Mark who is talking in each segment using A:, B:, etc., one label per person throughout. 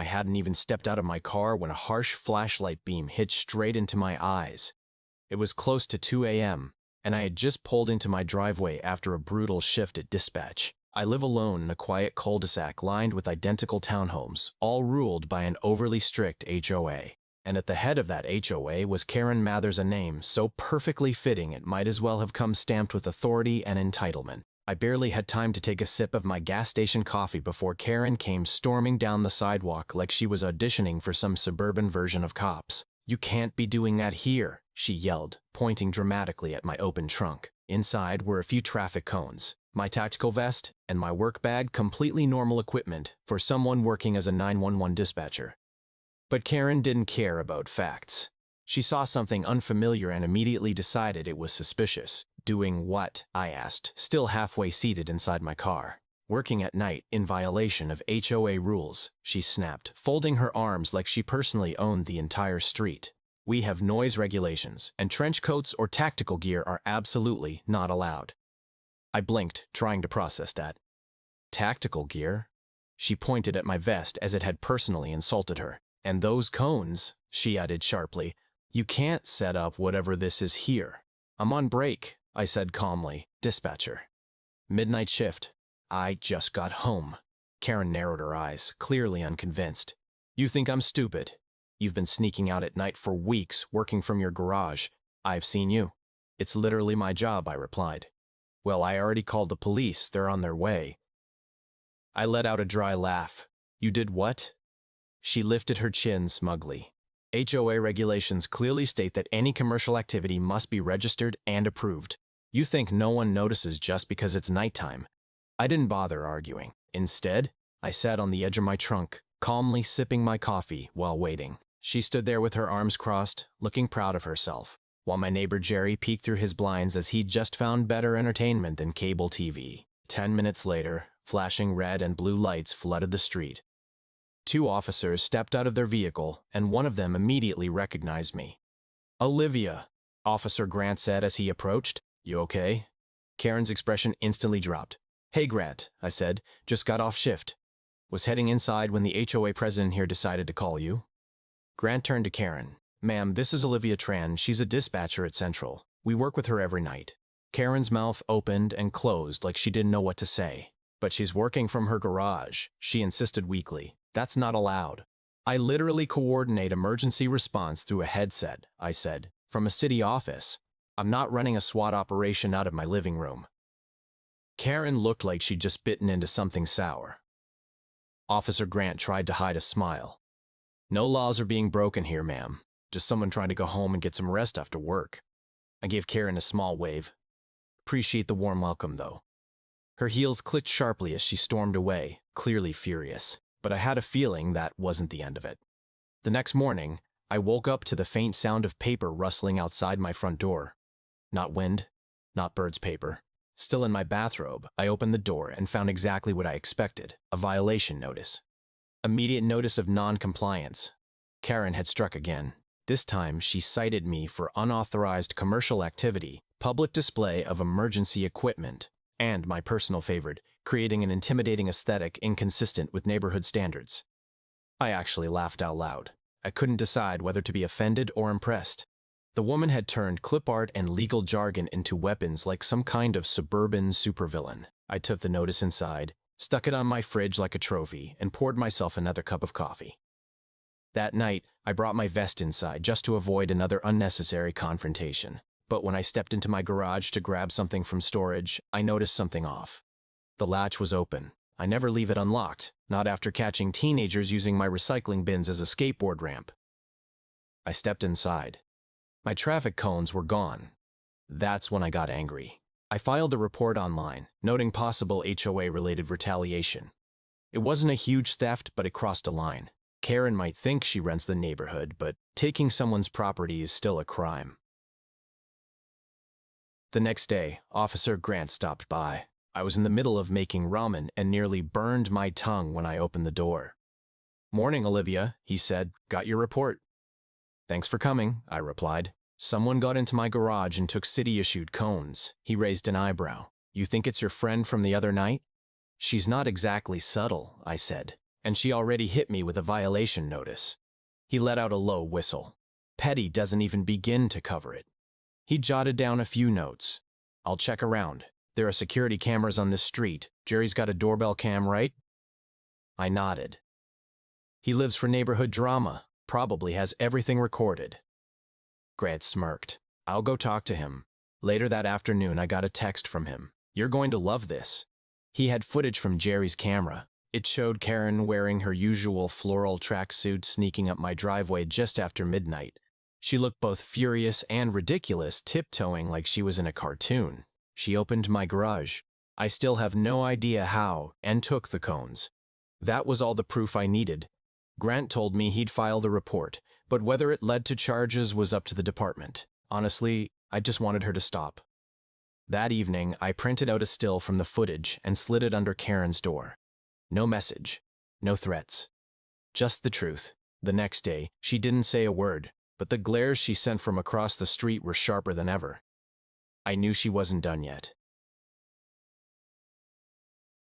A: I hadn't even stepped out of my car when a harsh flashlight beam hit straight into my eyes. It was close to 2 a.m., and I had just pulled into my driveway after a brutal shift at dispatch. I live alone in a quiet cul-de-sac lined with identical townhomes, all ruled by an overly strict HOA. And at the head of that HOA was Karen Mathers, a name so perfectly fitting it might as well have come stamped with authority and entitlement. I barely had time to take a sip of my gas station coffee before Karen came storming down the sidewalk like she was auditioning for some suburban version of Cops. "You can't be doing that here," she yelled, pointing dramatically at my open trunk. Inside were a few traffic cones, my tactical vest, and my work bag, completely normal equipment for someone working as a 911 dispatcher. But Karen didn't care about facts. She saw something unfamiliar and immediately decided it was suspicious. "Doing what?" I asked, still halfway seated inside my car. "Working at night in violation of HOA rules," she snapped, folding her arms like she personally owned the entire street. "We have noise regulations, and trench coats or tactical gear are absolutely not allowed." I blinked, trying to process that. "Tactical gear?" She pointed at my vest as it had personally insulted her. "And those cones," she added sharply. "You can't set up whatever this is here." "I'm on break," I said calmly. "Dispatcher. Midnight shift. I just got home." Karen narrowed her eyes, clearly unconvinced. "You think I'm stupid? You've been sneaking out at night for weeks, working from your garage. I've seen you." "It's literally my job," I replied. "Well, I already called the police. They're on their way." I let out a dry laugh. "You did what?" She lifted her chin smugly. "HOA regulations clearly state that any commercial activity must be registered and approved. You think no one notices just because it's nighttime." I didn't bother arguing. Instead, I sat on the edge of my trunk, calmly sipping my coffee while waiting. She stood there with her arms crossed, looking proud of herself, while my neighbor Jerry peeked through his blinds as he'd just found better entertainment than cable TV. 10 minutes later, flashing red and blue lights flooded the street. 2 officers stepped out of their vehicle, and one of them immediately recognized me. "Olivia," Officer Grant said as he approached. "You okay?" Karen's expression instantly dropped. "Hey, Grant," I said, "just got off shift. Was heading inside when the HOA president here decided to call you." Grant turned to Karen. "Ma'am, this is Olivia Tran. She's a dispatcher at Central. We work with her every night." Karen's mouth opened and closed like she didn't know what to say. "But she's working from her garage," she insisted weakly. "That's not allowed." "I literally coordinate emergency response through a headset," I said, "from a city office. I'm not running a SWAT operation out of my living room." Karen looked like she'd just bitten into something sour. Officer Grant tried to hide a smile. "No laws are being broken here, ma'am. Just someone trying to go home and get some rest after work." I gave Karen a small wave. "Appreciate the warm welcome, though." Her heels clicked sharply as she stormed away, clearly furious. But I had a feeling that wasn't the end of it. The next morning, I woke up to the faint sound of paper rustling outside my front door. Not wind, not birds' paper. Still in my bathrobe, I opened the door and found exactly what I expected, a violation notice. Immediate notice of non-compliance. Karen had struck again. This time, she cited me for unauthorized commercial activity, public display of emergency equipment, and my personal favorite, creating an intimidating aesthetic inconsistent with neighborhood standards. I actually laughed out loud. I couldn't decide whether to be offended or impressed. The woman had turned clip art and legal jargon into weapons like some kind of suburban supervillain. I took the notice inside, stuck it on my fridge like a trophy, and poured myself another cup of coffee. That night, I brought my vest inside just to avoid another unnecessary confrontation. But when I stepped into my garage to grab something from storage, I noticed something off. The latch was open. I never leave it unlocked, not after catching teenagers using my recycling bins as a skateboard ramp. I stepped inside. My traffic cones were gone. That's when I got angry. I filed a report online, noting possible HOA-related retaliation. It wasn't a huge theft, but it crossed a line. Karen might think she rents the neighborhood, but taking someone's property is still a crime. The next day, Officer Grant stopped by. I was in the middle of making ramen and nearly burned my tongue when I opened the door. "Morning, Olivia," he said. "Got your report." "Thanks for coming," I replied. "Someone got into my garage and took city-issued cones." He raised an eyebrow. "You think it's your friend from the other night?" "She's not exactly subtle," I said. and she already hit me with a violation notice. He let out a low whistle. Petty doesn't even begin to cover it. He jotted down a few notes. I'll check around. There are security cameras on this street. Jerry's got a doorbell cam, right? I nodded. He lives for neighborhood drama. Probably has everything recorded. Grant smirked. I'll go talk to him. Later that afternoon, I got a text from him. You're going to love this. He had footage from Jerry's camera. It showed Karen wearing her usual floral tracksuit sneaking up my driveway just after midnight. She looked both furious and ridiculous, tiptoeing like she was in a cartoon. She opened my garage. I still have no idea how, and took the cones. That was all the proof I needed. Grant told me he'd file the report, but whether it led to charges was up to the department. Honestly, I just wanted her to stop. That evening, I printed out a still from the footage and slid it under Karen's door. No message, no threats. Just the truth. The next day, she didn't say a word, but the glares she sent from across the street were sharper than ever. I knew she wasn't done yet.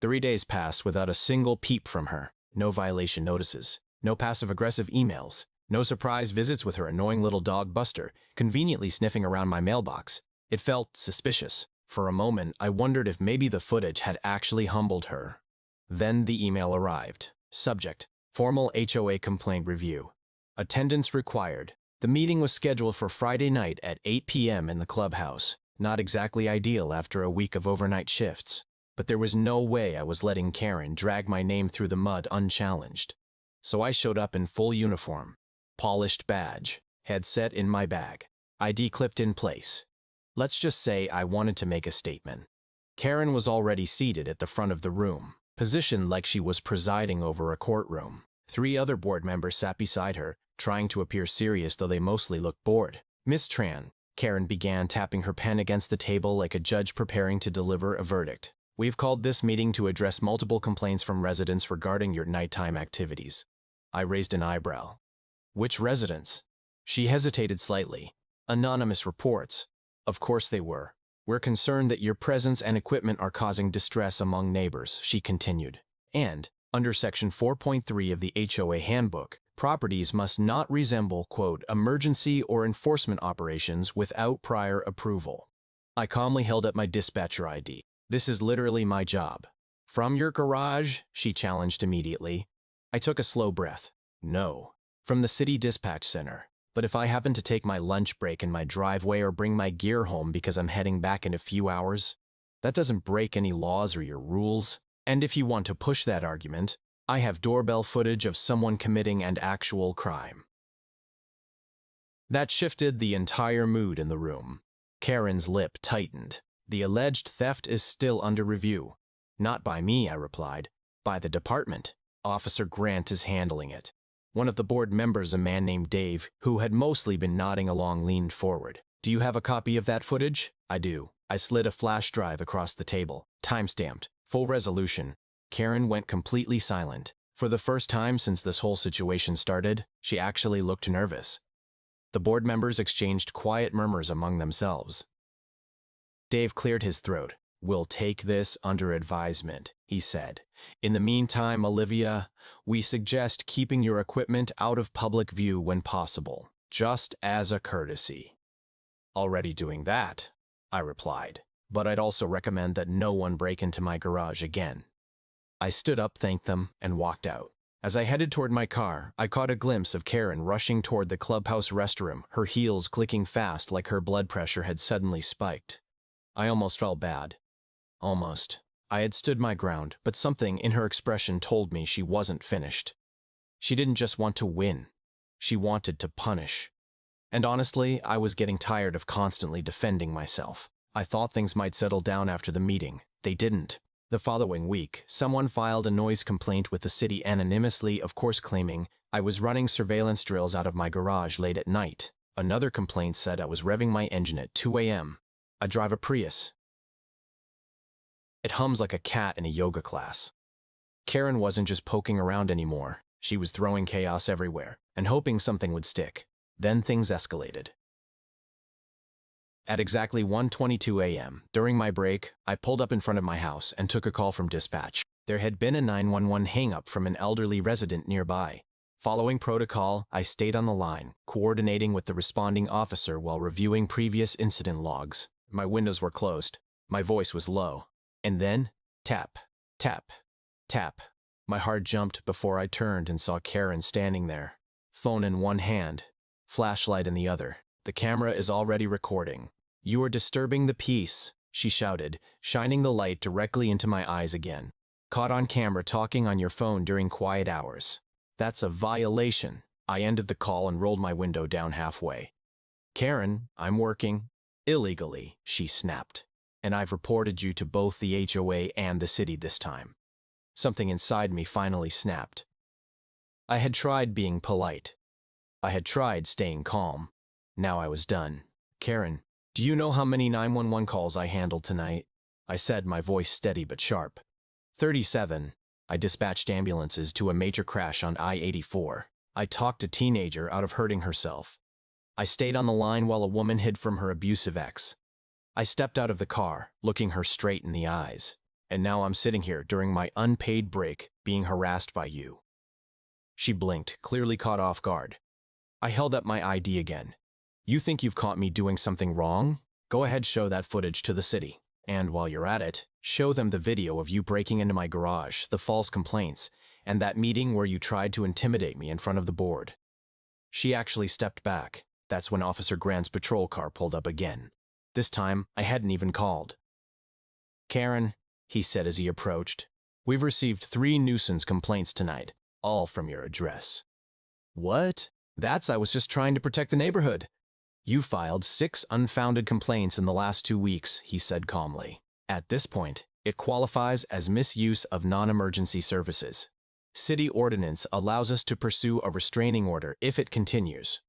A: 3 days passed without a single peep from her. No violation notices, no passive-aggressive emails, no surprise visits with her annoying little dog Buster, conveniently sniffing around my mailbox. It felt suspicious. For a moment, I wondered if maybe the footage had actually humbled her. Then the email arrived. Subject: Formal HOA complaint review. Attendance required. The meeting was scheduled for Friday night at 8 p.m. in the clubhouse. Not exactly ideal after a week of overnight shifts. But there was no way I was letting Karen drag my name through the mud unchallenged. So I showed up in full uniform. Polished badge. Headset in my bag. ID clipped in place. Let's just say I wanted to make a statement. Karen was already seated at the front of the room, positioned like she was presiding over a courtroom. 3 other board members sat beside her, trying to appear serious though they mostly looked bored. Miss Tran, Karen began, tapping her pen against the table like a judge preparing to deliver a verdict. We've called this meeting to address multiple complaints from residents regarding your nighttime activities. I raised an eyebrow. Which residents? She hesitated slightly. Anonymous reports. Of course they were. We're concerned that your presence and equipment are causing distress among neighbors, she continued. And, under Section 4.3 of the HOA Handbook, properties must not resemble, quote, emergency or enforcement operations without prior approval. I calmly held up my dispatcher ID. This is literally my job. From your garage? She challenged immediately. I took a slow breath. No. From the city dispatch center. But if I happen to take my lunch break in my driveway or bring my gear home because I'm heading back in a few hours, that doesn't break any laws or your rules. And if you want to push that argument, I have doorbell footage of someone committing an actual crime. That shifted the entire mood in the room. Karen's lip tightened. The alleged theft is still under review. Not by me, I replied. By the department. Officer Grant is handling it. One of the board members, a man named Dave, who had mostly been nodding along, leaned forward. Do you have a copy of that footage? I do. I slid a flash drive across the table. Time-stamped. Full resolution. Karen went completely silent. For the first time since this whole situation started, she actually looked nervous. The board members exchanged quiet murmurs among themselves. Dave cleared his throat. We'll take this under advisement, he said. In the meantime, Olivia, we suggest keeping your equipment out of public view when possible, just as a courtesy. Already doing that, I replied, but I'd also recommend that no one break into my garage again. I stood up, thanked them, and walked out. As I headed toward my car, I caught a glimpse of Karen rushing toward the clubhouse restroom, her heels clicking fast like her blood pressure had suddenly spiked. I almost felt bad. Almost. I had stood my ground, but something in her expression told me she wasn't finished. She didn't just want to win. She wanted to punish. And honestly, I was getting tired of constantly defending myself. I thought things might settle down after the meeting. They didn't. The following week, someone filed a noise complaint with the city anonymously, of course claiming I was running surveillance drills out of my garage late at night. Another complaint said I was revving my engine at 2 a.m. I drive a Prius. It hums like a cat in a yoga class. Karen wasn't just poking around anymore. She was throwing chaos everywhere and hoping something would stick. Then things escalated. At exactly 1:22 a.m., during my break, I pulled up in front of my house and took a call from dispatch. There had been a 911 hang-up from an elderly resident nearby. Following protocol, I stayed on the line, coordinating with the responding officer while reviewing previous incident logs. My windows were closed. My voice was low. And then, tap, tap, tap. My heart jumped before I turned and saw Karen standing there, phone in one hand, flashlight in the other. The camera is already recording. You are disturbing the peace, she shouted, shining the light directly into my eyes again. Caught on camera talking on your phone during quiet hours. That's a violation. I ended the call and rolled my window down halfway. Karen, I'm working. Illegally, she snapped. And I've reported you to both the HOA and the city this time. Something inside me finally snapped. I had tried being polite. I had tried staying calm. Now I was done. Karen, do you know how many 911 calls I handled tonight? I said, my voice steady but sharp. 37. I dispatched ambulances to a major crash on I-84. I talked a teenager out of hurting herself. I stayed on the line while a woman hid from her abusive ex. I stepped out of the car, looking her straight in the eyes. And now I'm sitting here during my unpaid break, being harassed by you. She blinked, clearly caught off guard. I held up my ID again. You think you've caught me doing something wrong? Go ahead, show that footage to the city. And while you're at it, show them the video of you breaking into my garage, the false complaints, and that meeting where you tried to intimidate me in front of the board. She actually stepped back. That's when Officer Grant's patrol car pulled up again. This time, I hadn't even called. Karen, he said as he approached, we've received 3 nuisance complaints tonight, all from your address. What? I was just trying to protect the neighborhood. You filed 6 unfounded complaints in the last 2 weeks, he said calmly. At this point, it qualifies as misuse of non-emergency services. City ordinance allows us to pursue a restraining order if it continues.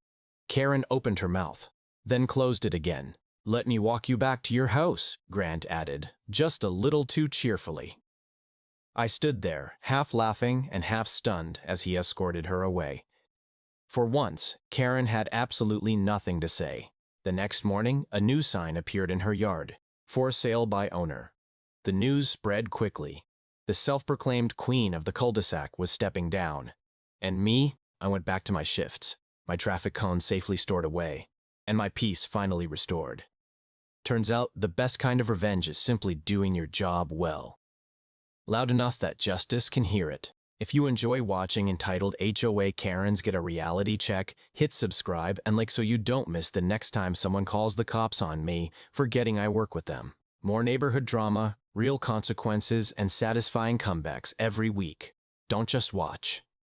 A: Karen opened her mouth, then closed it again. Let me walk you back to your house, Grant added, just a little too cheerfully. I stood there, half laughing and half stunned as he escorted her away. For once, Karen had absolutely nothing to say. The next morning, a new sign appeared in her yard, for sale by owner. The news spread quickly. The self-proclaimed queen of the cul-de-sac was stepping down. And me, I went back to my shifts, my traffic cones safely stored away, and my peace finally restored. Turns out, the best kind of revenge is simply doing your job well. Loud enough that justice can hear it. If you enjoy watching entitled HOA Karens Get a Reality Check, hit subscribe and like so you don't miss the next time someone calls the cops on me, forgetting I work with them. More neighborhood drama, real consequences, and satisfying comebacks every week. Don't just watch.